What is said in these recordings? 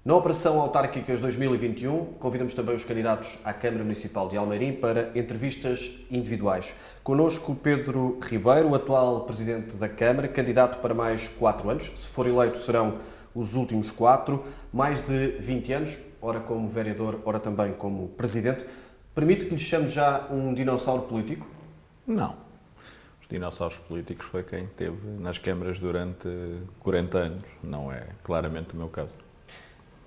Na Operação Autárquicas 2021, convidamos também os candidatos à Câmara Municipal de Almeirim para entrevistas individuais. Connosco Pedro Ribeiro, atual Presidente da Câmara, candidato para mais 4 anos. Se for eleito, serão os últimos 4. Mais de 20 anos, ora como vereador, ora também como Presidente. Permite que lhe chame já um dinossauro político? Não. Os dinossauros políticos foi quem esteve nas câmaras durante 40 anos. Não é claramente o meu caso.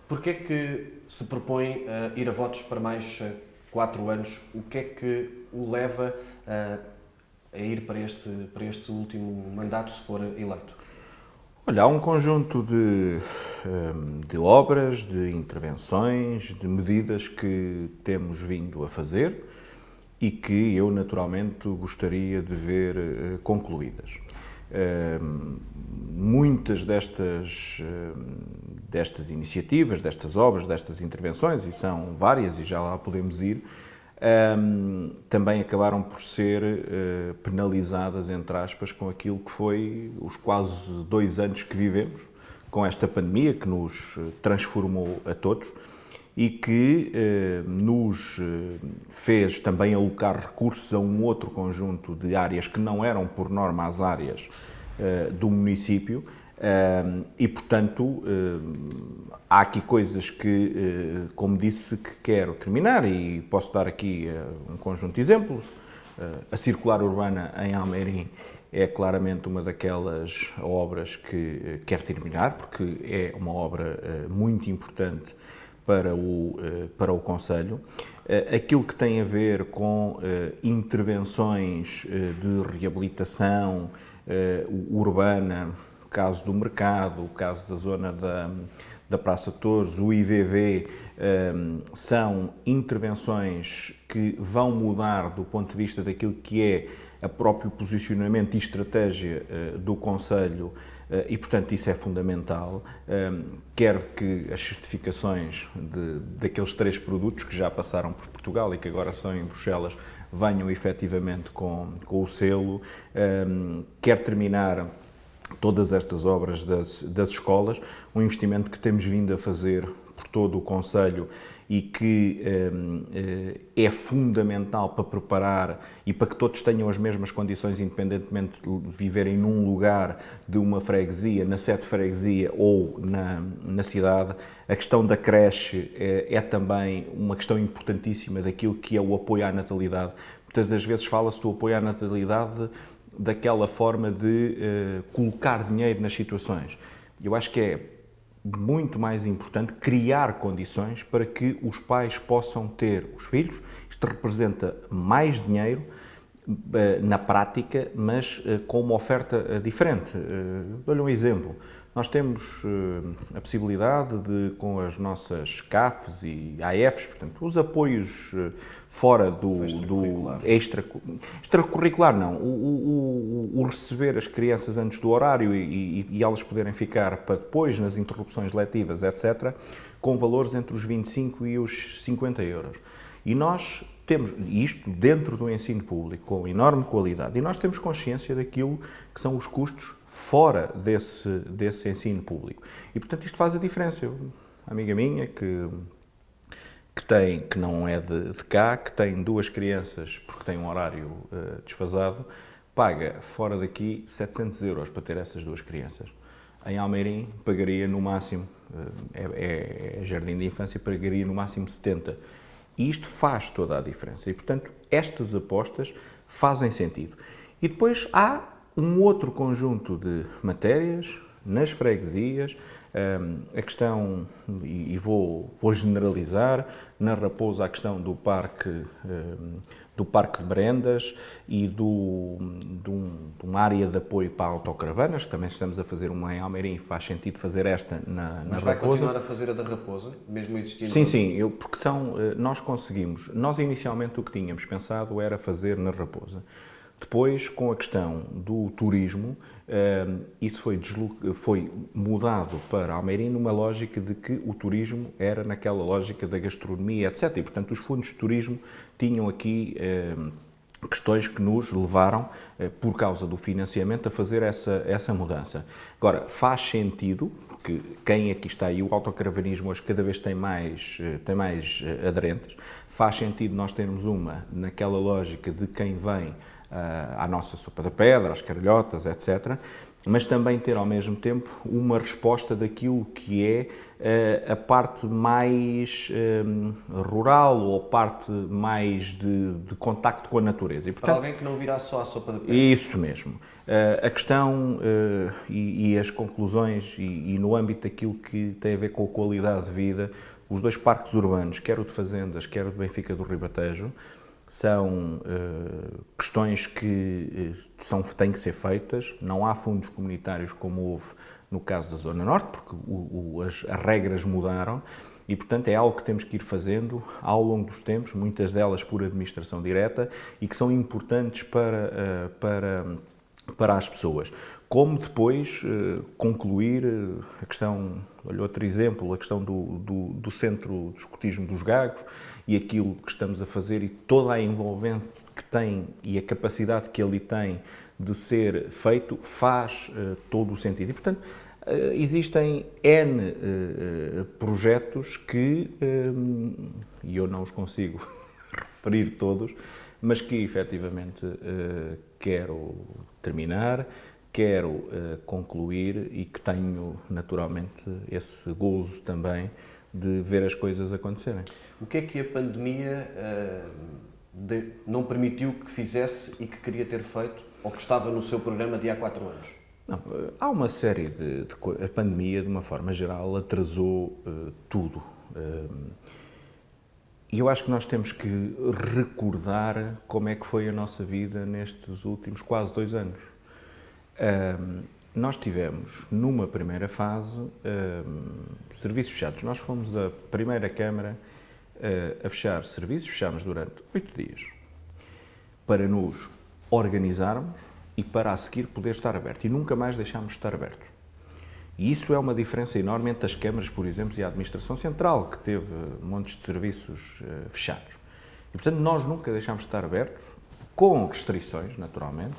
Porquê é que se propõe ir a votos para mais 4 anos? O que é que o leva a ir para este último mandato, se for eleito? Olha, há um conjunto de obras, de intervenções, de medidas que temos vindo a fazer e que eu, naturalmente, gostaria de ver concluídas. Muitas destas iniciativas, destas obras, destas intervenções, e são várias e já lá podemos ir, também acabaram por ser penalizadas, entre aspas, com aquilo que foi os quase 2 anos que vivemos, com esta pandemia que nos transformou a todos e que nos fez também alocar recursos a um outro conjunto de áreas que não eram, por norma, as áreas do município e, portanto, há aqui coisas que, como disse, que quero terminar e posso dar aqui um conjunto de exemplos. A circular urbana em Almeirim é claramente uma daquelas obras que quero terminar, porque é uma obra muito importante para o Conselho. Aquilo que tem a ver com intervenções de reabilitação urbana, o caso do mercado, o caso da zona da Praça de Touros, o IVV, são intervenções que vão mudar do ponto de vista daquilo que é o próprio posicionamento e estratégia do Conselho e, portanto, isso é fundamental. Quero que as certificações daqueles 3 produtos que já passaram por Portugal e que agora estão em Bruxelas venham efetivamente com o selo. Quero terminar todas estas obras das escolas, um investimento que temos vindo a fazer por todo o Conselho e que é fundamental para preparar e para que todos tenham as mesmas condições, independentemente de viverem num lugar de uma freguesia, na sede de freguesia ou na cidade. A questão da creche é também uma questão importantíssima daquilo que é o apoio à natalidade. Muitas das vezes fala-se do apoio à natalidade daquela forma de colocar dinheiro nas situações. Eu acho que é muito mais importante criar condições para que os pais possam ter os filhos. Isto representa mais dinheiro na prática, mas com uma oferta diferente. Dou-lhe um exemplo. Nós temos a possibilidade de, com as nossas CAFs e AFs, portanto, os apoios fora do extracurricular, não, o receber as crianças antes do horário e elas poderem ficar para depois, nas interrupções letivas, etc., com valores entre os 25 e os 50 euros. E nós temos isto dentro do ensino público, com enorme qualidade, e nós temos consciência daquilo que são os custos fora desse ensino público. E, portanto, isto faz a diferença. Eu, amiga minha, que não é de cá, que tem 2 crianças, porque tem um horário desfasado, paga fora daqui 700 euros para ter essas 2 crianças. Em Almeirim, pagaria no máximo, é jardim de infância, pagaria no máximo 70. E isto faz toda a diferença. E, portanto, estas apostas fazem sentido. E depois há um outro conjunto de matérias nas freguesias, a questão, e vou generalizar, na Raposa a questão do parque de Brendas e de uma área de apoio para autocaravanas, que também estamos a fazer uma em Almeirim, faz sentido fazer esta na Raposa. Mas vai continuar a fazer a da Raposa, mesmo existindo? Sim, porque nós inicialmente o que tínhamos pensado era fazer na Raposa. Depois, com a questão do turismo, isso foi mudado para Almeirim numa lógica de que o turismo era naquela lógica da gastronomia, etc. E, portanto, os fundos de turismo tinham aqui questões que nos levaram, por causa do financiamento, a fazer essa mudança. Agora, faz sentido que quem aqui está, e o autocaravanismo hoje cada vez tem mais aderentes, faz sentido nós termos naquela lógica de quem vem à nossa Sopa da Pedra, às caralhotas, etc., mas também ter ao mesmo tempo uma resposta daquilo que é a parte mais rural ou a parte mais de contacto com a natureza. E, portanto, para alguém que não virá só à Sopa da Pedra. Isso mesmo. A questão e as conclusões e no âmbito daquilo que tem a ver com a qualidade de vida, os dois parques urbanos, quer o de Fazendas, quer o de Benfica do Ribatejo, são questões que têm que ser feitas. Não há fundos comunitários como houve no caso da Zona Norte, porque as regras mudaram e, portanto, é algo que temos que ir fazendo ao longo dos tempos, muitas delas por administração direta e que são importantes para as pessoas. Como depois concluir a questão, olha, outro exemplo, a questão do Centro de Escotismo dos Gagos e aquilo que estamos a fazer e toda a envolvente que tem e a capacidade que ele tem de ser feito faz todo o sentido. E, portanto, existem N projetos que, e eu não os consigo referir todos, mas que efetivamente quero terminar, quero concluir e que tenho naturalmente esse gozo também de ver as coisas acontecerem. O que é que a pandemia não permitiu que fizesse e que queria ter feito ou que estava no seu programa de há 4 anos? Não, há uma série de a pandemia, de uma forma geral, atrasou tudo. E eu acho que nós temos que recordar como é que foi a nossa vida nestes últimos quase 2 anos. Nós tivemos, numa primeira fase, serviços fechados. Nós fomos a primeira Câmara a fechar serviços, fechámos durante 8 dias, para nos organizarmos e para a seguir poder estar aberto. E nunca mais deixámos de estar abertos. E isso é uma diferença enorme entre as câmaras, por exemplo, e a Administração Central, que teve montes de serviços fechados. E, portanto, nós nunca deixámos de estar abertos, com restrições, naturalmente,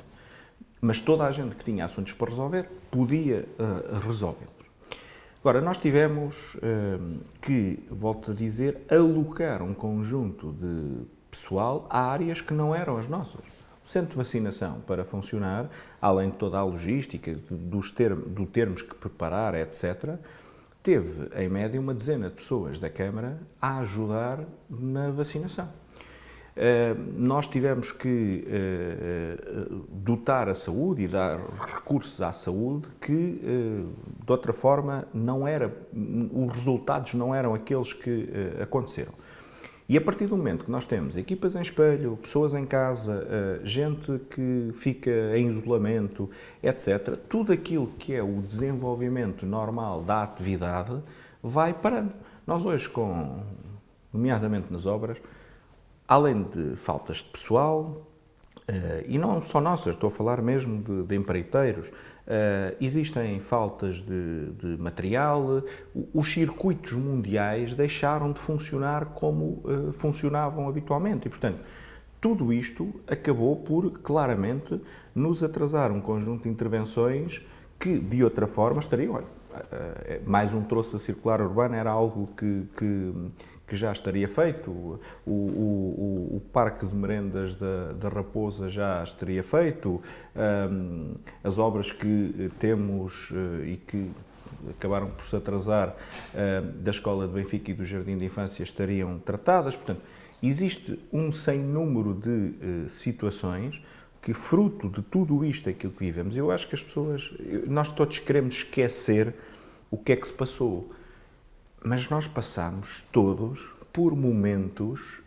mas toda a gente que tinha assuntos para resolver podia resolvê-los. Agora, nós tivemos que, volto a dizer, alocar um conjunto de pessoal a áreas que não eram as nossas. O centro de vacinação, para funcionar, além de toda a logística, do termos que preparar, etc., teve, em média, uma dezena de pessoas da Câmara a ajudar na vacinação. Nós tivemos que dotar a saúde e dar recursos à saúde que, de outra forma, os resultados não eram aqueles que aconteceram. E a partir do momento que nós temos equipas em espelho, pessoas em casa, gente que fica em isolamento, etc., tudo aquilo que é o desenvolvimento normal da atividade vai parando. Nós hoje, nomeadamente nas obras, além de faltas de pessoal, e não só nossas, estou a falar mesmo de empreiteiros, existem faltas de material, os circuitos mundiais deixaram de funcionar como funcionavam habitualmente e, portanto, tudo isto acabou por, claramente, nos atrasar um conjunto de intervenções que, de outra forma, estariam... mais um troço circular urbano era algo que já estaria feito, o parque de merendas da Raposa já estaria feito, as obras que temos e que acabaram por se atrasar da Escola de Benfica e do Jardim de Infância estariam tratadas. Portanto, existe um sem número de situações que, fruto de tudo isto, aquilo que vivemos, eu acho que as pessoas, nós todos queremos esquecer o que é que se passou. Mas nós passamos todos por momentos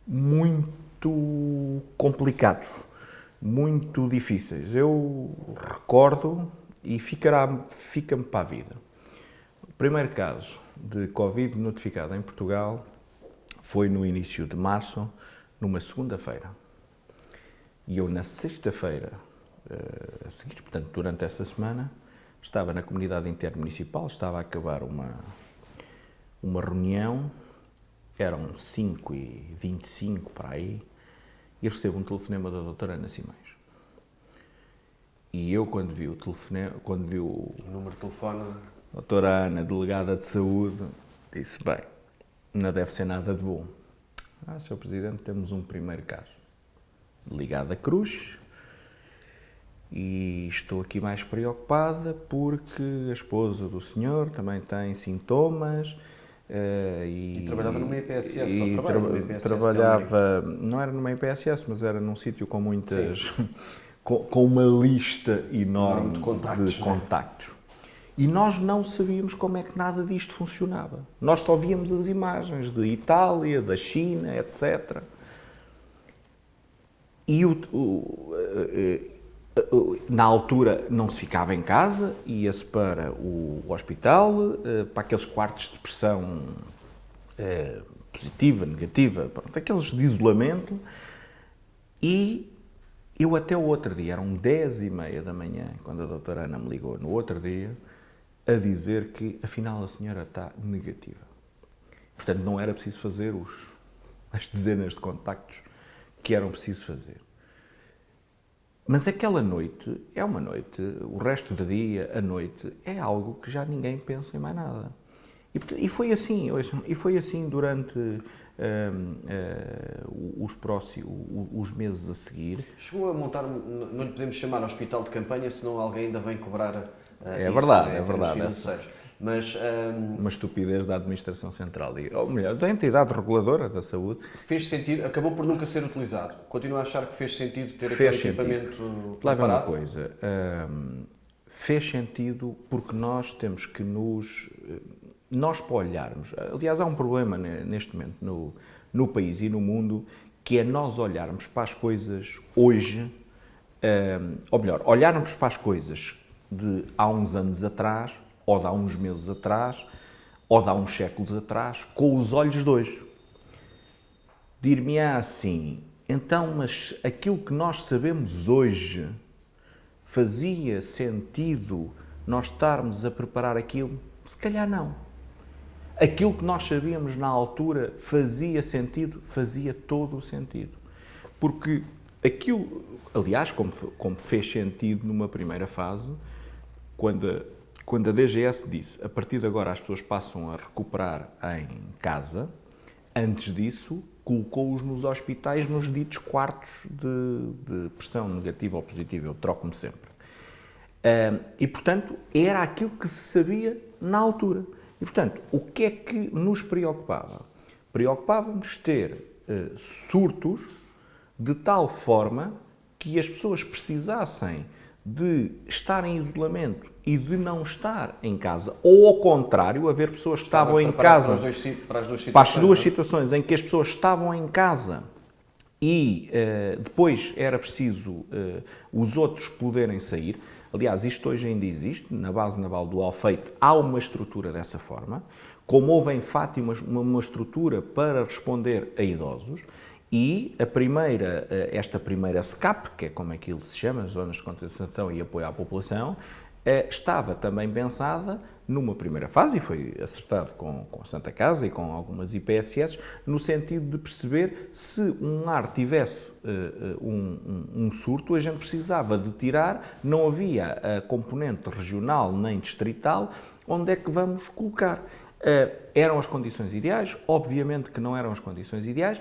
muito complicados, muito difíceis. Eu recordo e fica-me para a vida. O primeiro caso de Covid notificado em Portugal foi no início de março, numa segunda-feira. E eu, na sexta-feira a seguir, portanto, durante essa semana, estava na comunidade intermunicipal, estava a acabar uma reunião, eram 5h25 para aí, e recebo um telefonema da doutora Ana Simões. E eu, quando vi o telefonema, quando vi o número de telefone, doutora Ana, delegada de saúde, disse, bem, não deve ser nada de bom. Sr. Presidente, temos um primeiro caso. Ligado a Cruz, e estou aqui mais preocupada porque a esposa do senhor também tem sintomas. E trabalhava numa IPSS, e só trabalha numa IPSS. Trabalhava, não era numa IPSS, mas era num sítio com muitas, com uma lista enorme de contactos. E nós não sabíamos como é que nada disto funcionava. Nós só víamos as imagens de Itália, da China, etc. E na altura não se ficava em casa, ia-se para o hospital, para aqueles quartos de pressão positiva, negativa, pronto, aqueles de isolamento. E eu até o outro dia, eram 10h30 da manhã, quando a doutora Ana me ligou, no outro dia, a dizer que afinal a senhora está negativa. Portanto, não era preciso fazer as dezenas de contactos que eram preciso fazer. Mas aquela noite é uma noite, o resto do dia, a noite, é algo que já ninguém pensa em mais nada. E foi assim durante os meses a seguir. Chegou a montar, não lhe podemos chamar hospital de campanha, senão alguém ainda vem cobrar é verdade. financeiros. Mas, uma estupidez da administração central, ou melhor, da entidade reguladora da saúde. Fez sentido, acabou por nunca ser utilizado. Continua a achar que fez sentido ter aquele equipamento preparado? Leva uma coisa, fez sentido porque nós temos que nós para olharmos, aliás há um problema neste momento no país e no mundo, que é nós olharmos para as coisas hoje, ou melhor, olharmos para as coisas de há uns anos atrás, ou de há uns meses atrás, ou de há uns séculos atrás, com os olhos de hoje. Dir-me-á assim, então, mas aquilo que nós sabemos hoje, fazia sentido nós estarmos a preparar aquilo? Se calhar não. Aquilo que nós sabíamos na altura fazia sentido? Fazia todo o sentido. Porque aquilo, aliás, como fez sentido numa primeira fase, quando a DGS disse, a partir de agora as pessoas passam a recuperar em casa, antes disso, colocou-os nos hospitais, nos ditos quartos de pressão negativa ou positiva, eu troco-me sempre. E, portanto, era aquilo que se sabia na altura. E, portanto, o que é que nos preocupava? Preocupava-nos ter surtos de tal forma que as pessoas precisassem de estar em isolamento e de não estar em casa. Ou, ao contrário, haver pessoas que estavam em casa para as duas situações em que as pessoas estavam em casa e depois era preciso os outros poderem sair. Aliás, isto hoje ainda existe. Na base naval do Alfeite há uma estrutura dessa forma. Como houve em Fátima uma estrutura para responder a idosos. E esta primeira SCAP, que é como aquilo se chama, Zonas de Concentração e Apoio à População, estava também pensada numa primeira fase, e foi acertado com a Santa Casa e com algumas IPSS, no sentido de perceber se um lar tivesse um surto, a gente precisava de tirar, não havia a componente regional nem distrital, onde é que vamos colocar? Eram as condições ideais? Obviamente que não eram as condições ideais,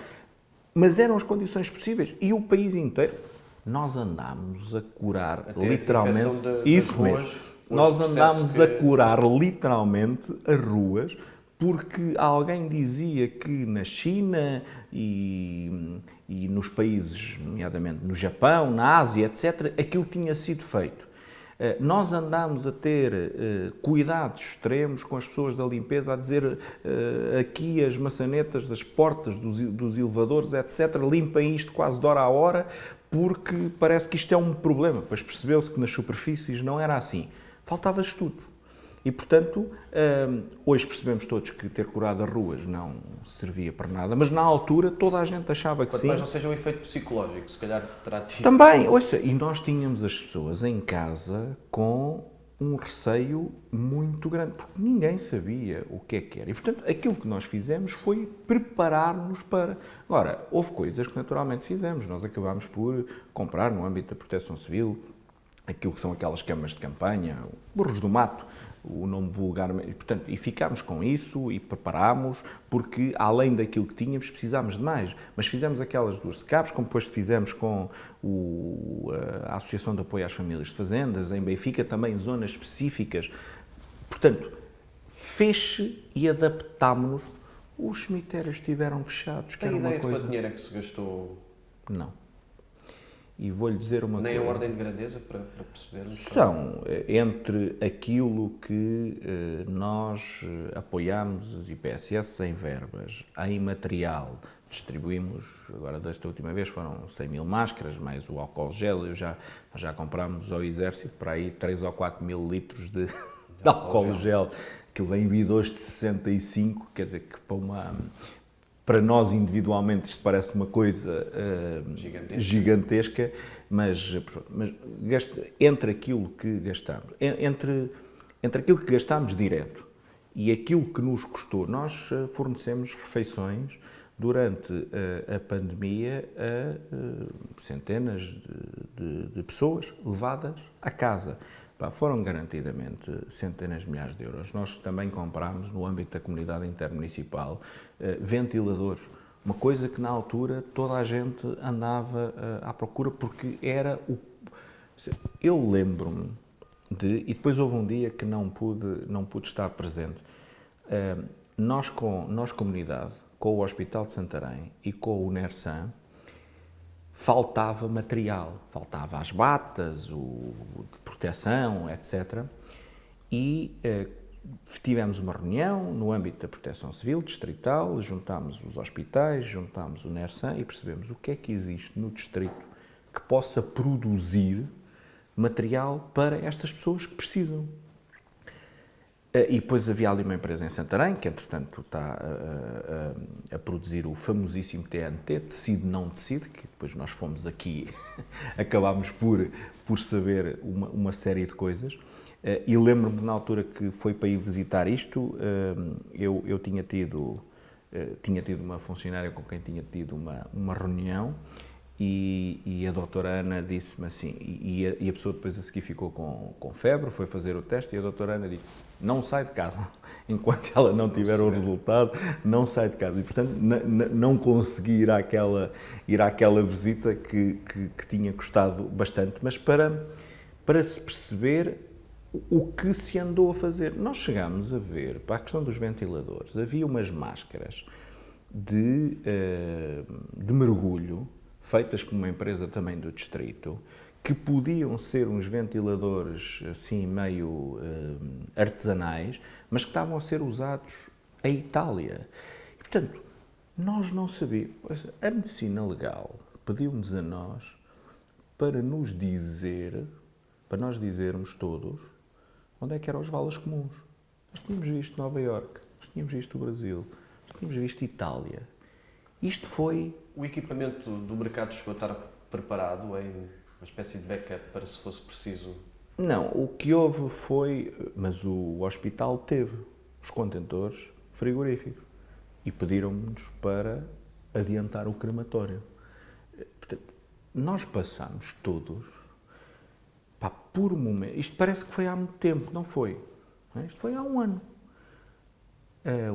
mas eram as condições possíveis e o país inteiro. Nós andámos a curar até literalmente. Isso mesmo. Nós andámos a curar literalmente as ruas porque alguém dizia que na China e nos países, nomeadamente no Japão, na Ásia, etc., aquilo tinha sido feito. Nós andámos a ter cuidados extremos com as pessoas da limpeza, a dizer aqui as maçanetas das portas dos elevadores, etc., limpem isto quase de hora a hora, porque parece que isto é um problema. Pois percebeu-se que nas superfícies não era assim. Faltava estudo. E, portanto, hoje percebemos todos que ter curado as ruas não servia para nada, mas na altura toda a gente achava que sim. Mas não seja um efeito psicológico, se calhar terá tido. Também, ouça, e nós tínhamos as pessoas em casa com um receio muito grande, porque ninguém sabia o que era. E, portanto, aquilo que nós fizemos foi preparar-nos para... Agora, houve coisas que naturalmente fizemos. Nós acabámos por comprar, no âmbito da Proteção Civil, aquilo que são aquelas camas de campanha, burros do mato, o nome vulgar, e ficámos com isso e preparámos, porque além daquilo que tínhamos, precisámos de mais. Mas fizemos aquelas duas secapes, como depois fizemos com a Associação de Apoio às Famílias de Fazendas, em Benfica, também zonas específicas. Portanto, fez-se e adaptámos-nos. Os cemitérios estiveram fechados. Tem ideia de quanto dinheiro é que se gastou? Não. E vou-lhe dizer uma coisa. Nem a ordem de grandeza para percebermos? São entre aquilo que nós apoiámos as IPSS em verbas, em material, distribuímos, agora desta última vez foram 100 mil máscaras, mais o álcool gel, nós já comprámos ao Exército para aí 3 ou 4 mil litros de álcool gel, que vem bidões de 65, quer dizer que para nós individualmente isto parece uma coisa gigantesca, mas entre aquilo que gastamos, entre aquilo que gastamos direto e aquilo que nos custou, nós fornecemos refeições durante a pandemia a centenas de pessoas levadas a casa. Foram garantidamente centenas de milhares de euros. Nós também comprámos, no âmbito da comunidade intermunicipal, ventiladores. Uma coisa que, na altura, toda a gente andava à procura, porque era o... Eu lembro-me e depois houve um dia que não pude estar presente. Nós, comunidade, com o Hospital de Santarém e com o NERSAM, faltava material, faltava as batas, de proteção, etc. E tivemos uma reunião no âmbito da Proteção Civil distrital, juntámos os hospitais, juntámos o NERSAM e percebemos o que é que existe no distrito que possa produzir material para estas pessoas que precisam. E depois havia ali uma empresa em Santarém, que entretanto está a produzir o famosíssimo TNT, tecido não tecido, que depois nós fomos aqui, acabámos por saber uma série de coisas. E lembro-me na altura que foi para ir visitar isto, eu tinha tido uma funcionária com quem tinha tido uma reunião, e a doutora Ana disse-me assim, e a pessoa depois a seguir ficou com febre, foi fazer o teste, e a doutora Ana disse: não sai de casa, enquanto ela não tiver o resultado, não sai de casa. E, portanto, não consegui ir àquela visita que tinha custado bastante, mas para se perceber o que se andou a fazer. Nós chegámos a ver, para a questão dos ventiladores, havia umas máscaras de mergulho, feitas por uma empresa também do distrito, que podiam ser uns ventiladores assim meio artesanais, mas que estavam a ser usados em Itália. E, portanto, nós não sabíamos. A medicina legal pediu-nos a nós para nós dizermos todos onde é que eram as valas comuns. Nós tínhamos visto Nova Iorque, nós tínhamos visto o Brasil, nós tínhamos visto Itália. Isto foi... O equipamento do mercado chegou a estar preparado em uma espécie de backup para se fosse preciso? Não, o que houve foi... Mas o hospital teve os contentores frigoríficos e pediram-nos para adiantar o crematório. Portanto, nós passámos todos por um momento... Isto parece que foi há muito tempo, não foi? Isto foi há um ano.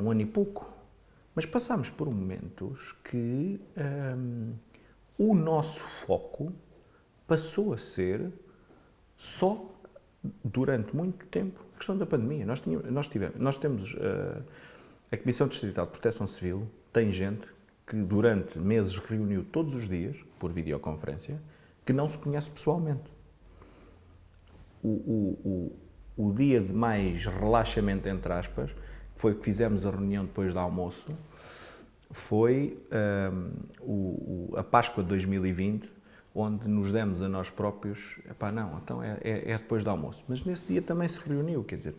Um ano e pouco. Mas passámos por momentos que o nosso foco passou a ser só, durante muito tempo, a questão da pandemia. Nós temos a Comissão Distrital de Proteção Civil, tem gente que durante meses reuniu todos os dias, por videoconferência, que não se conhece pessoalmente. O dia de mais relaxamento, entre aspas, foi que fizemos a reunião depois do almoço, foi a Páscoa de 2020, onde nos demos a nós próprios, então é depois do almoço. Mas nesse dia também se reuniu, quer dizer,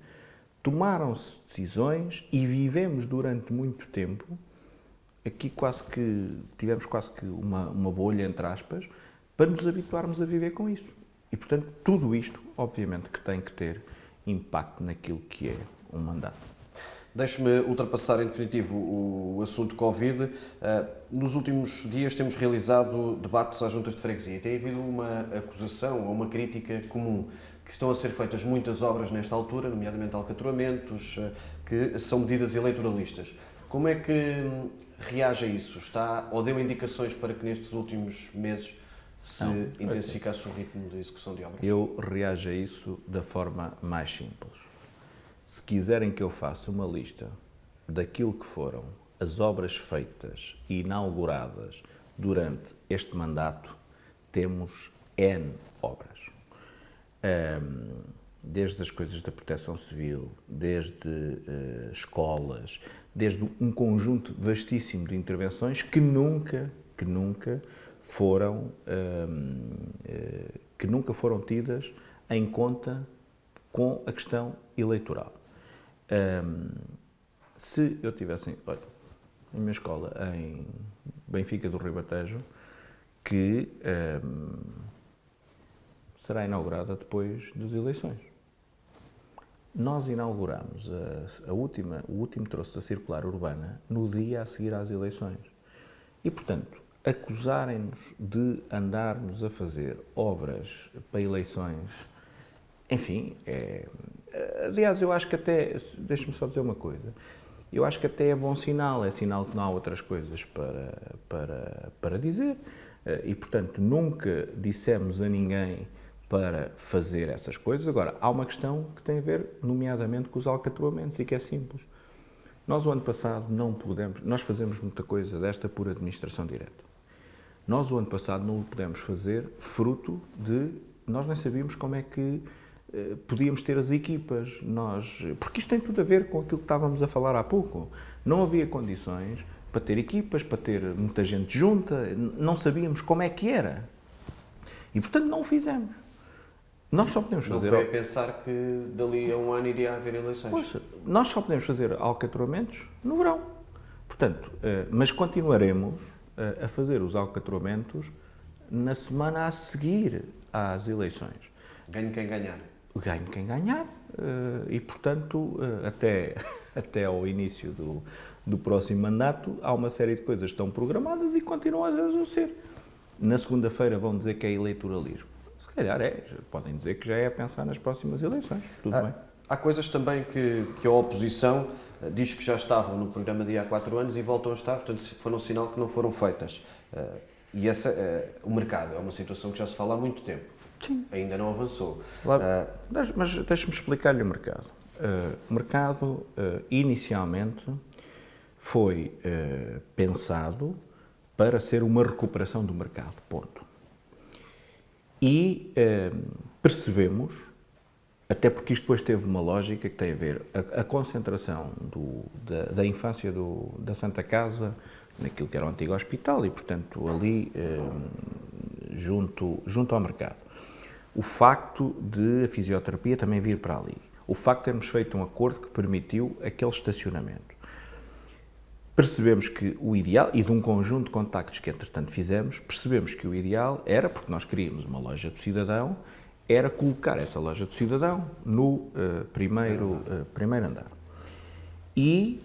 tomaram-se decisões e vivemos durante muito tempo, aqui tivemos quase que uma bolha, entre aspas, para nos habituarmos a viver com isto. E, portanto, tudo isto, obviamente, que tem que ter impacte naquilo que é um mandato. Deixe-me ultrapassar em definitivo o assunto Covid. Nos últimos dias temos realizado debates às juntas de freguesia. Tem havido uma acusação ou uma crítica comum que estão a ser feitas muitas obras nesta altura, nomeadamente alcatroamentos, que são medidas eleitoralistas. Como é que reage a isso? Está ou deu indicações para que nestes últimos meses se intensificasse o ritmo de execução de obras? Eu reajo a isso da forma mais simples. Se quiserem que eu faça uma lista daquilo que foram as obras feitas e inauguradas durante este mandato, temos N obras. Desde as coisas da proteção civil, desde escolas, desde um conjunto vastíssimo de intervenções que nunca foram tidas em conta com a questão eleitoral. Se eu tivesse, olha, a minha escola em Benfica do Ribatejo, que será inaugurada depois das eleições. Nós inauguramos o último troço da circular urbana no dia a seguir às eleições. E, portanto, acusarem-nos de andarmos a fazer obras para eleições, enfim, aliás, eu acho que até, deixe-me só dizer uma coisa, eu acho que até é bom sinal, é sinal que não há outras coisas para dizer e, portanto, nunca dissemos a ninguém para fazer essas coisas. Agora, há uma questão que tem a ver, nomeadamente, com os alcatroamentos e que é simples. Nós, o ano passado, nós fazemos muita coisa desta por administração direta. Nós, o ano passado, não o pudemos fazer fruto de, nós nem sabíamos como é que podíamos ter as equipas, porque isto tem tudo a ver com aquilo que estávamos a falar há pouco. Não havia condições para ter equipas, para ter muita gente junta, não sabíamos como é que era. E, portanto, não o fizemos. Nós só podemos fazer... Não foi a pensar que dali a um ano iria haver eleições? Pois, nós só podemos fazer alcatroamentos no verão. Portanto, mas continuaremos a fazer os alcatroamentos na semana a seguir às eleições. Ganhe quem ganhar. Ganhe quem ganhar e, portanto, até ao início do próximo mandato há uma série de coisas que estão programadas e continuam a ser. Na segunda-feira vão dizer que é eleitoralismo. Se calhar podem dizer que já é a pensar nas próximas eleições. Tudo bem. Há coisas também que a oposição diz que já estavam no programa de há 4 anos e voltam a estar, portanto foram um sinal que não foram feitas. E o mercado é uma situação que já se fala há muito tempo. Sim. Ainda não avançou. Mas deixe-me explicar-lhe o mercado. O mercado, inicialmente, foi pensado para ser uma recuperação do mercado, ponto. E percebemos, até porque isto depois teve uma lógica que tem a ver a concentração da infância da Santa Casa naquilo que era o antigo hospital e, portanto, ali junto ao mercado. O facto de a fisioterapia também vir para ali. O facto de termos feito um acordo que permitiu aquele estacionamento. Percebemos que o ideal, e de um conjunto de contactos que entretanto fizemos, percebemos que o ideal era, porque nós queríamos uma loja do cidadão, era colocar essa loja do cidadão no primeiro andar. E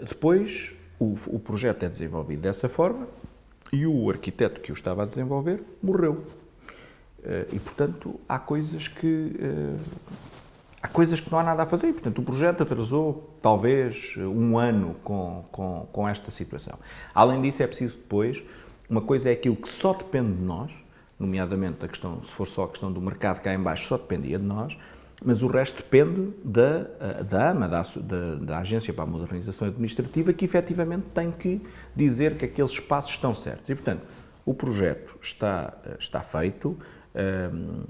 depois o projeto é desenvolvido dessa forma e o arquiteto que o estava a desenvolver morreu. E, portanto, há coisas que não há nada a fazer. Portanto, o projeto atrasou, talvez, um ano com esta situação. Além disso, é preciso depois, uma coisa é aquilo que só depende de nós, nomeadamente a questão, se for só a questão do mercado cá em baixo, só dependia de nós, mas o resto depende da AMA, da Agência para a Modernização Administrativa, que efetivamente tem que dizer que aqueles espaços estão certos. E, portanto, o projeto está feito.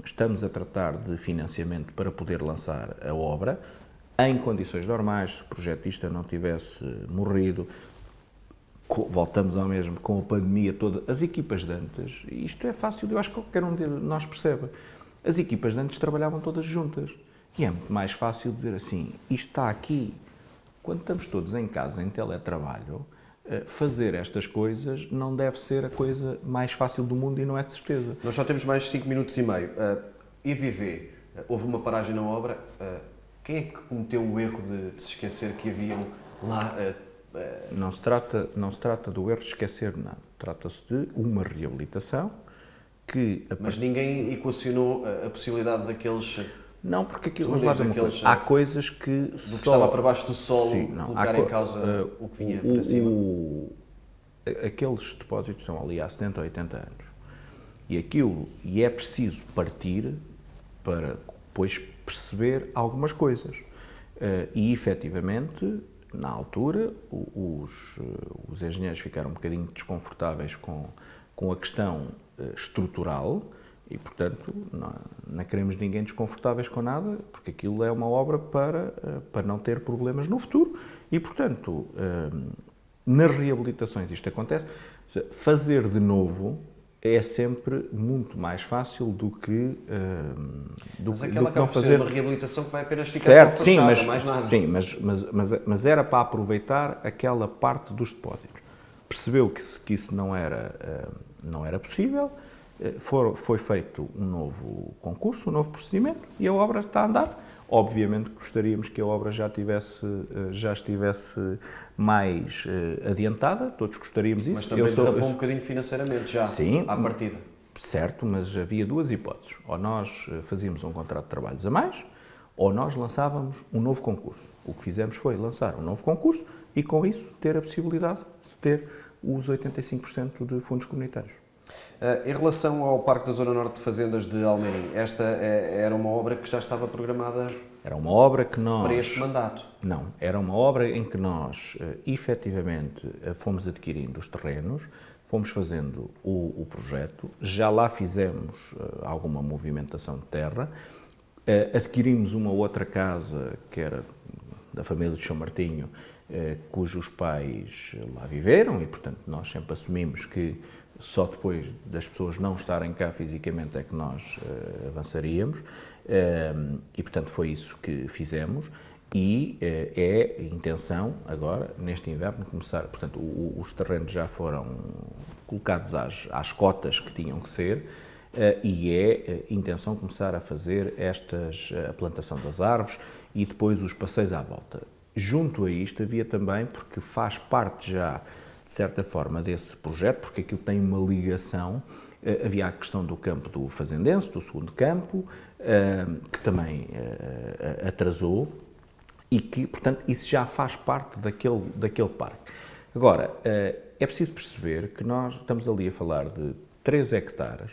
Estamos a tratar de financiamento para poder lançar a obra em condições normais. Se o projetista não tivesse morrido, voltamos ao mesmo com a pandemia toda. As equipas de antes, isto é fácil, eu acho que qualquer um de nós percebe, as equipas de antes trabalhavam todas juntas e é muito mais fácil dizer assim, isto está aqui. Quando estamos todos em casa, em teletrabalho, fazer estas coisas não deve ser a coisa mais fácil do mundo e não é de certeza. Nós só temos mais 5 minutos e meio. IVV, houve uma paragem na obra. Quem é que cometeu o erro de se esquecer que haviam lá... Não se trata do erro de esquecer nada. Trata-se de uma reabilitação que... Mas ninguém equacionou a possibilidade daqueles... Não, porque aquilo, há coisas que do que estava para baixo do solo, sim, colocar em causa o que vinha para cima. Aqueles depósitos estão ali há 70 ou 80 anos. E é preciso partir para depois perceber algumas coisas. E, efetivamente, na altura, os engenheiros ficaram um bocadinho desconfortáveis com a questão estrutural e, portanto, não queremos ninguém desconfortáveis com nada, porque aquilo é uma obra para não ter problemas no futuro. E, portanto, nas reabilitações isto acontece. Fazer de novo é sempre muito mais fácil do que mas aquela acaba por ser uma reabilitação que vai apenas ficar certo, com a sim, fachada, mais nada. Sim, mas era para aproveitar aquela parte dos depósitos. Percebeu que isso não era possível, foi feito um novo concurso, um novo procedimento e a obra está a andar. Obviamente gostaríamos que a obra já estivesse mais adiantada, todos gostaríamos disso. Mas também derrapou um bocadinho financeiramente já, sim, à partida. Certo, mas havia duas hipóteses. Ou nós fazíamos um contrato de trabalhos a mais, ou nós lançávamos um novo concurso. O que fizemos foi lançar um novo concurso e, com isso, ter a possibilidade de ter os 85% de fundos comunitários. Em relação ao Parque da Zona Norte de Fazendas de Almeirim, esta era uma obra que já estava programada era uma obra que nós, para este mandato? Não, era uma obra em que nós, efetivamente, fomos adquirindo os terrenos, fomos fazendo o projeto, já lá fizemos alguma movimentação de terra, adquirimos uma outra casa, que era da família de São Martinho, cujos pais lá viveram e, portanto, nós sempre assumimos que só depois das pessoas não estarem cá fisicamente é que nós avançaríamos e, portanto, foi isso que fizemos e é a intenção agora, neste inverno, começar, portanto, os terrenos já foram colocados às cotas que tinham que ser e é a intenção começar a fazer a plantação das árvores e depois os passeios à volta. Junto a isto havia também, porque faz parte já de certa forma desse projeto, porque aquilo tem uma ligação, havia a questão do campo do Fazendense, do segundo campo, que também atrasou e que, portanto, isso já faz parte daquele parque. Agora, é preciso perceber que nós estamos ali a falar de 3 hectares,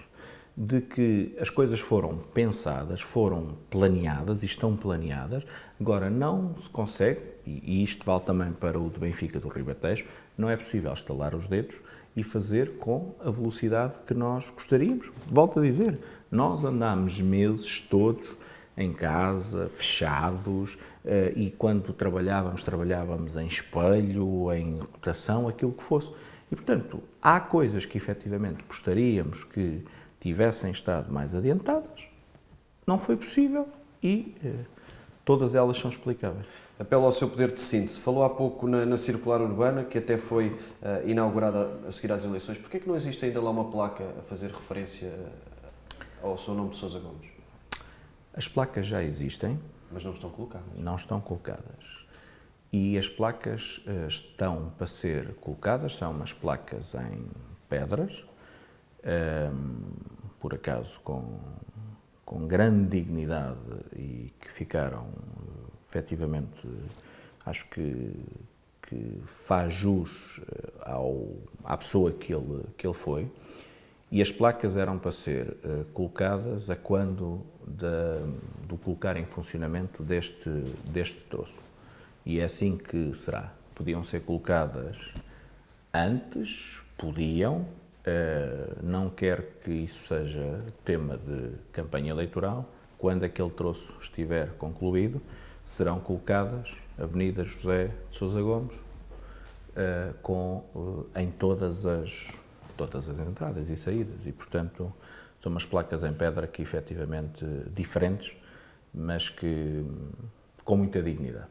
de que as coisas foram pensadas, foram planeadas e estão planeadas, agora não se consegue, e isto vale também para o de Benfica do Ribatejo, não é possível estalar os dedos e fazer com a velocidade que nós gostaríamos. Volto a dizer, nós andámos meses todos em casa, fechados, e quando trabalhávamos em espelho, em rotação, aquilo que fosse. E, portanto, há coisas que efetivamente gostaríamos que tivessem estado mais adiantadas, não foi possível e todas elas são explicáveis. Apelo ao seu poder de síntese. Falou há pouco na circular urbana, que até foi inaugurada a seguir às eleições. Porquê é que não existe ainda lá uma placa a fazer referência ao seu nome de Sousa Gomes? As placas já existem. Mas não estão colocadas. Não estão colocadas. E as placas estão para ser colocadas, são umas placas em pedras, por acaso com grande dignidade e que ficaram, efetivamente, acho que faz jus à pessoa que ele foi. E as placas eram para ser colocadas a quando do colocar em funcionamento deste troço. E é assim que será. Podiam ser colocadas antes, podiam. Não quero que isso seja tema de campanha eleitoral. Quando aquele troço estiver concluído, serão colocadas Avenida José de Sousa Gomes em todas as entradas e saídas. E, portanto, são umas placas em pedra que, efetivamente, diferentes, mas que com muita dignidade.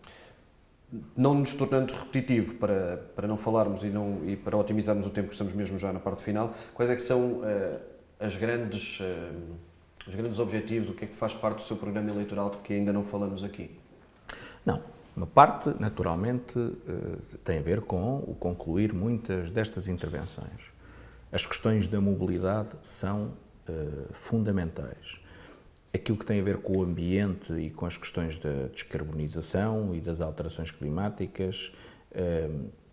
Não nos tornando repetitivo, para não falarmos e para otimizarmos o tempo, que estamos mesmo já na parte final, quais é que são as grandes Os grandes objetivos, o que é que faz parte do seu programa eleitoral de que ainda não falamos aqui? Não, uma parte, naturalmente, tem a ver com o concluir muitas destas intervenções. As questões da mobilidade são fundamentais. Aquilo que tem a ver com o ambiente e com as questões da descarbonização e das alterações climáticas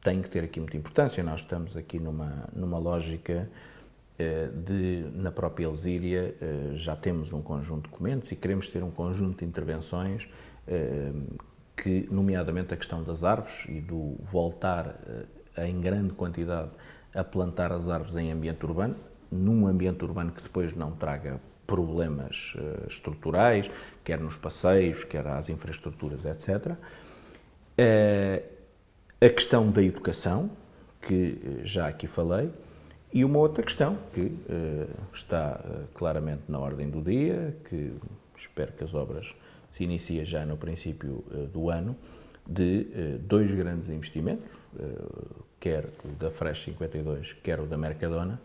tem que ter aqui muita importância. Nós estamos aqui numa lógica na própria Elsíria, já temos um conjunto de documentos e queremos ter um conjunto de intervenções que, nomeadamente a questão das árvores e do voltar em grande quantidade a plantar as árvores em ambiente urbano, num ambiente urbano que depois não traga problemas estruturais, quer nos passeios, quer às infraestruturas, etc. A questão da educação, que já aqui falei, e uma outra questão que está claramente na ordem do dia, que espero que as obras se iniciem já no princípio do ano, de dois grandes investimentos, quer o da Freixo 52, quer o da Mercadona,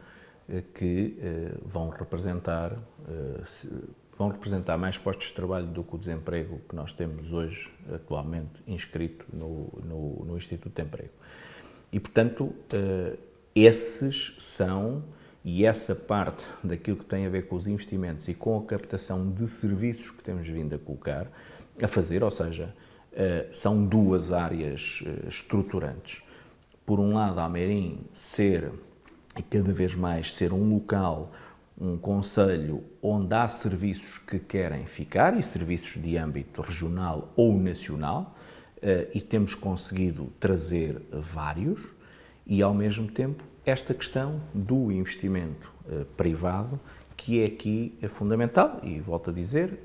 que vão representar mais postos de trabalho do que o desemprego que nós temos hoje, atualmente, inscrito no Instituto de Emprego. E, portanto, esses são, e essa parte daquilo que tem a ver com os investimentos e com a captação de serviços que temos vindo a colocar, a fazer, ou seja, são duas áreas estruturantes. Por um lado, Almeirim ser, e cada vez mais, ser um local, um concelho onde há serviços que querem ficar, e serviços de âmbito regional ou nacional, e temos conseguido trazer vários, e ao mesmo tempo esta questão do investimento privado, que é aqui fundamental, e volto a dizer,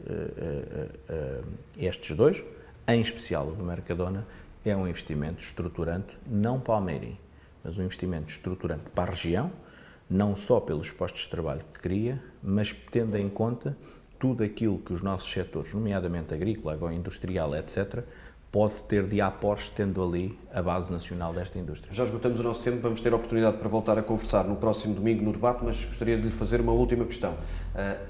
estes dois, em especial o do Mercadona, é um investimento estruturante, não para Almeirim, mas um investimento estruturante para a região, não só pelos postos de trabalho que cria, mas tendo em conta tudo aquilo que os nossos setores, nomeadamente agrícola, agroindustrial, etc., pode ter de aportes, tendo ali a base nacional desta indústria. Já esgotamos o nosso tempo, vamos ter a oportunidade para voltar a conversar no próximo domingo no debate, mas gostaria de lhe fazer uma última questão.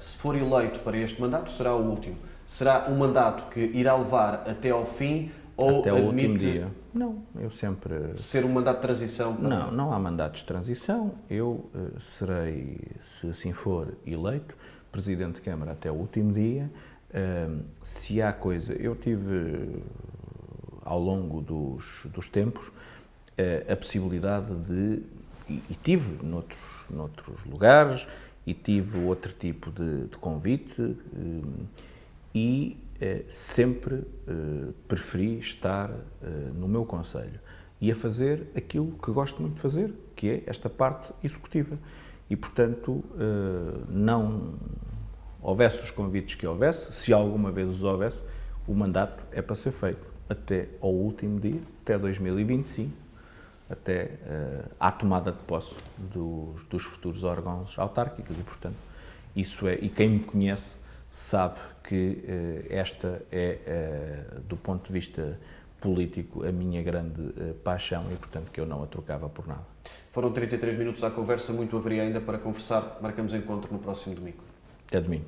Se for eleito para este mandato, será o último? Será um mandato que irá levar até ao fim ou até o último admite dia? Não, eu sempre... ser um mandato de transição? Para... Não há mandatos de transição. Eu serei, se assim for eleito, Presidente de Câmara até o último dia. Se há coisa... Eu tive... ao longo dos tempos, a possibilidade de, e tive noutros lugares, e tive outro tipo de convite, e sempre preferi estar no meu concelho e a fazer aquilo que gosto muito de fazer, que é esta parte executiva. E, portanto, não houvesse os convites que houvesse, se alguma vez os houvesse, o mandato é para ser feito até ao último dia, até 2025, até à tomada de posse dos futuros órgãos autárquicos e, portanto, isso é, e quem me conhece sabe que esta é, do ponto de vista político, a minha grande paixão e, portanto, que eu não a trocava por nada. Foram 33 minutos à conversa, muito haveria ainda para conversar. Marcamos encontro no próximo domingo. Até domingo.